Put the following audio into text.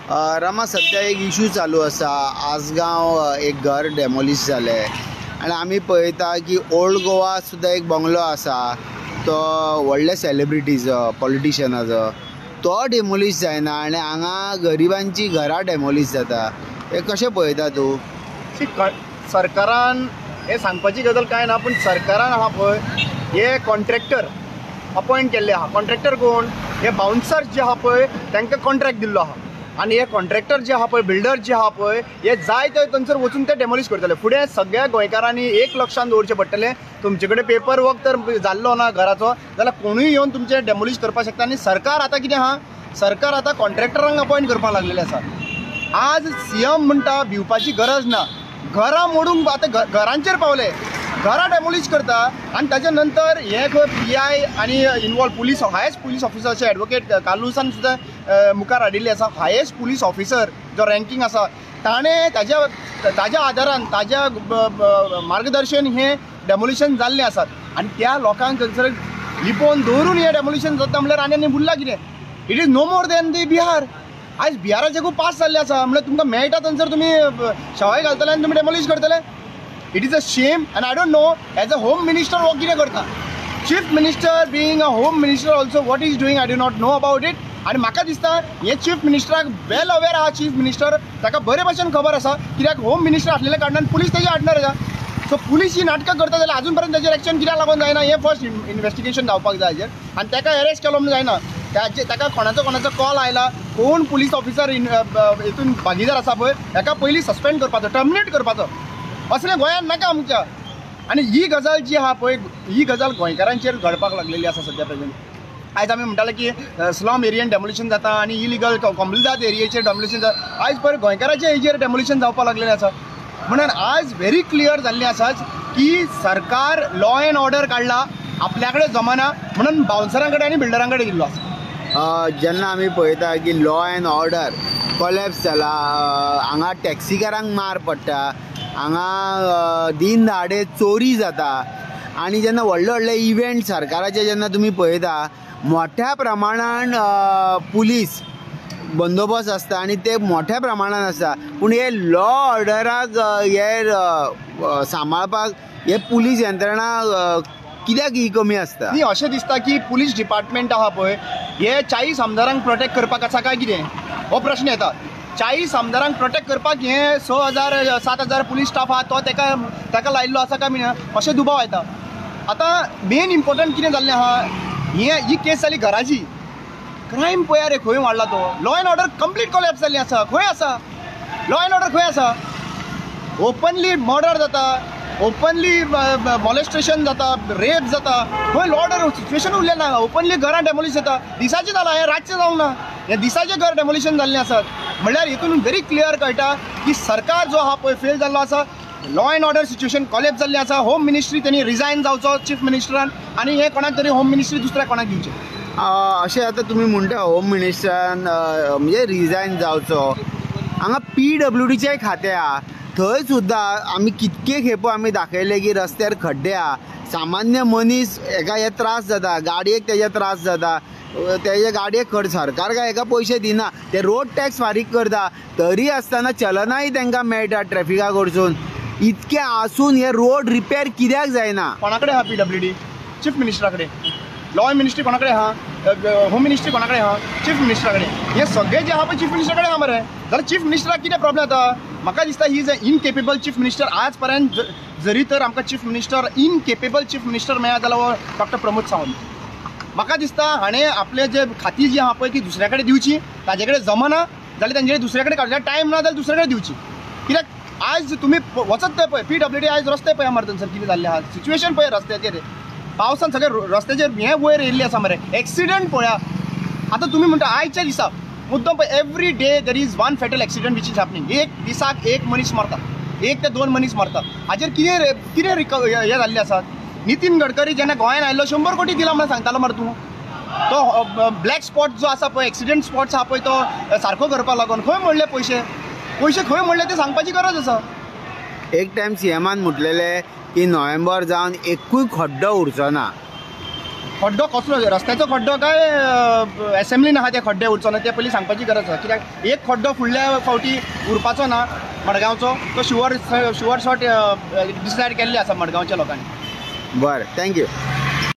रमा सध्या एक इशू चालू आसा. आसगांव एक घर डेमोलिश जालें आनी आमी पळयता की ओल्ड गोवा सुद्दां एक बंगलो आसा तो व्हडल्या सेलिब्रिटीचो पॉलिटिशियनाचो तो डेमोलिश जायना आनी हांगा गरिबांची घरां डेमोलिश जाता. हे कशें पळयता तूं? सरकारान हे सांगपाची गजाल काय ना, पूण सरकारान आहा पळय हे कॉन्ट्रॅक्टर अपॉयंट केल्ले आहा. कॉन्ट्रॅक्टर कोण? हे बाउन्सर्स जे आहा पळय तांकां कॉन्ट्रॅक्ट दिल्लो आहा आनी हे कॉन्ट्रॅक्टर जे आहा पळय बिल्डर जे आहा पळय हे जाय ते थंयसर वचून ते डेमोलिश करतले. फुडें सगळ्या गोंयकारांनी एक लक्षान दवरचें पडटलें, तुमचे कडेन पेपर वर्क तर जाल्लो ना घराचो जाल्यार कोणूय येवन तुमचे डेमोलिश करपाक शकता. आनी सरकार आतां कितें आहा, सरकार आतां कॉन्ट्रॅक्टरांक अपॉयंट करपाक लागलेले आसा. आज सीएम म्हणटा भिवपाची गरज ना, घरां मोडूंक आतां घरांचेर पावले, घरां डेमोलिश करता आनी ताच्या नंतर हे खंय PI आनी इनवॉल्व पुलीस हायेस्ट पुलीस ऑफिसराचे एडवोकेट कालुसान सुद्दां मुखार हाडिल्ले आसा. हायेस्ट पुलीस ऑफिसर जो रँकींग आसा ताणें ताज्या आदारान ताज्या मार्गदर्शन हे डेमोलिशन जाल्लें आसात आनी त्या लोकांक थंयसर लिपोवन दवरून हे डेमोलिशन जाता म्हणल्यार आनी उरलां कितें? It is no more than the Bihar. आयज बिहाराचे खूब पास जाल्ले आसा म्हणल्यार तुमकां मेळटा थंयसर तुमी शवाय घालतले आनी तुमी डेमोलिश करतले. It is a shame and I don't know as a home minister हो कितें करता. Chief minister being a home minister also what is doing I do not know about it. आनी म्हाका दिसता हे चीफ मिनिस्टराक वेल अवेर आहा. Chief minister ताका बरे भशेन खबर आसा कित्याक होम मिनिस्टर आसलेल्या कारणान पुलीस तेजे हाडणार आसा. सो पुलीस ही नाटकां करता जाल्यार अजून पर्यंत तेजेर एक्शन कित्याक लागून जायना हें फर्स्ट इन्व्हेस्टिगेशन जावपाक जाय हेजेर. आनी ताका अरेस्ट केलो म्हणून जायना. ताका कोणाचो कॉल आयला, कोण पुलीस ऑफिसर हितून भागीदार आसा पळय ताका पयलीं सस्पेंड करपाचो, टर्मिनेट करपाचो. असलें गोंयांत नाका आमच्या. आनी ही गजाल जी आहा पळय ही गजाल गोंयकारांचेर घडपाक लागलेली आसा सद्या प्रेझेंट. आयज आमी म्हणटाले की स्लम एरियेन डेमोलिशन जाता आनी इलिगल कॉम्युनिदाद एरियेचेर डेमोलिशन जाता. आयज पळय गोंयकाराच्या हेजेर डेमोलिशन जावपाक लागलेलें आसा. म्हणून आज व्हेरी क्लियर जाल्लें आसा की सरकार लॉ एंड ऑर्डर काडला, आपल्या कडेन जमना म्हणून बाउन्सरां कडेन आनी बिल्डरां कडेन दिल्लो आसा. जेन्ना आमी पळयता की लॉ एंड ऑर्डर कोलॅप्स जाला, हांगा टॅक्सीकारांक मार पडटा, हांगा दिन दहाडे चोरी जाता आनी जेन्ना व्हडले व्हडले इव्हेंट सरकाराचे जेन्ना तुमी पळयता मोठ्या प्रमाणान पुलीस बंदोबस्त आसता आनी ते मोठ्या प्रमाणान आसता, पूण हे लॉ ऑर्डराक हे सांबाळपाक हे पुलीस यंत्रणा कित्याक ही कमी आसता? न्ही अशें दिसता की पुलीस डिपार्टमेंट आहा पळय हे 40 आमदारांक प्रोटेक्ट करपाक आसा काय कितें हो प्रश्न येता. 40 आमदारांक प्रोटेक्ट करपाक हे 6,000 7,000 पुलीस स्टाफ आहा तो ताका लायिल्लो आसा काय मिना अशें दुबाव येता. आतां मेन इम्पॉर्टंट कितें जाल्लें आहा, ही केस जाली घराची. क्रायम पळया रे खंय वाडला तो. Law end order complete collapse जाल्ली आसा. खंय आसा लॉ एंड ऑर्डर? खंय आसा? ओपनली मर्डर जाता, ओपनली मॉलेस्टेशन जाता, रेप जाता. खंय लॉ ऑर्डर सिच्युएशन उरलें ना. ओपनली घरां डेमोलिश जाता. दिसाचें जालां, हें रातचें जावंक ना. हें दिसाचें घर डेमोलिशन जाल्लें आसात म्हणल्यार हितून व्हेरी क्लियर कळटा की सरकार जो आहा पळय फेल जाल्लो आसा. Law end order situation collapse जाल्लें आसा. होम मिनिस्ट्री त्यांनी रिजायन जावचो चीफ मिनिस्टरान आनी हे कोणाक तरी होम मिनिस्ट्री दुसऱ्या कोणाक दिवचें. अशें आतां तुमी म्हणटा होम मिनिस्टरान म्हणजे रिजायन जावचो. हांगा PWDचें खातें आहा, थंय सुद्दां आमी कितके खेपो आमी दाखयले की रस्त्यार खड्डे आहा. सामान्य मनीस हेका हे त्रास जाता, गाडयेक तेजे त्रास जाता, तेजे गाडयेक सरकार काय हेका पयशे दिना, ते रोड टॅक्स फारीक करता तरी आसतना चलनाय तांकां मेळटा ट्रॅफिका कडसून. इतके आसून हे रोड रिपेर कित्याक जायना? कोणा कडेन आहा PWD? चीफ मिनिस्टरा कडेन. लॉ मिनिस्ट्री कोणा कडेन आहा? होम मिनिस्ट्री कोणा कडेन आहा? चीफ मिनिस्टरा कडेन. हे सगळे जे आहा पळय चीफ मिनिस्टरा कडेन आहा मरे. जाल्यार चीफ मिनिस्टराक कितें प्रॉब्लेम जाता? म्हाका दिसता he is a incapable chief minister. आज पर्यंत जरी तर आमकां chief minister incapable chief minister मेळ्ळा जाल्यार हो डॉक्टर प्रमोद सावंत. म्हाका दिसता हाणें आपले जे खाती जी आहा पळय ती दुसऱ्या कडेन दिवची. ताजे कडेन जमना जाल्यार तांचे दुसऱ्या कडेन काडल्या, टायम ना जाल्यार दुसऱ्या कडेन दिवची. कित्याक आज तुमी वचत ते पळय PWD आयज रस्ते पळय मरे थंयसर कितें जाल्लें आहा. सिच्युएशन पळय रस्त्याचेर. पावसान सगळे रस्त्याचेर हे वयर येयल्ली आसा मरे. एक्सिडेंट पळया. आतां तुमी म्हणटा आयच्या दिसा मुद्दम पळय every day there is one fatal accident which is happening. एक दिसाक एक मनीस मरता, 1 ते 2 मनीस मरता. हाचेर कितें हे जाल्लें आसा? नितीन गडकरी जेन्ना गोंयांत आयिल्लो 100 कोटी दिला म्हणून सांगतालो मरे तूं. तो ब्लॅक स्पॉट जो आसा पळय एक्सिडेंट स्पॉट्स आहा पळय तो सारको करपाक लागून खंय मोडले पयशे खंय मोडले ते सांगपाची गरज आसा. एक टायम CMन म्हटलेले की नोव्हेंबर जावन एकूय खड्डो उरचो ना. खड्डो कसलो रस्त्याचो खड्डो काय असेंब्लीन आहा ते खड्डे उरचो ना ते पयलीं सांगपाची गरज आसा कित्याक एक खड्डो फुडल्या फावटी उरपाचो ना मडगांवचो तो शुअर शॉट डिसायड केल्ले आसा मडगांवच्या लोकांनी. बरें, थँक्यू.